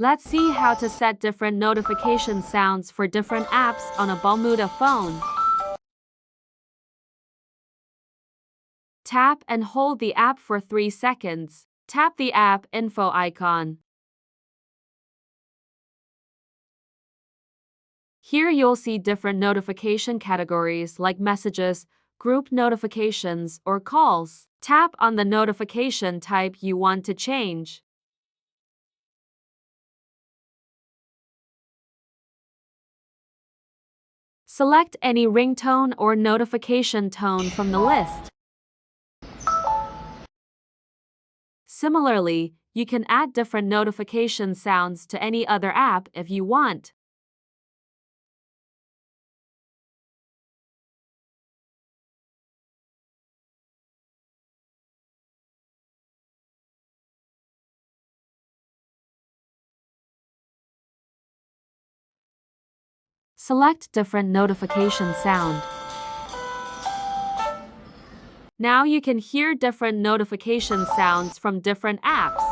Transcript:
Let's see how to set different notification sounds for different apps on a balmuda phone. Tap and hold the app for 3 seconds. Tap the app info icon. Here you'll see different notification categories like messages, group notifications, or calls. Tap on the notification type you want to change. Select any ringtone or notification tone from the list. Similarly, you can add different notification sounds to any other app if you want. Select different notification sound. Now you can hear different notification sounds from different apps.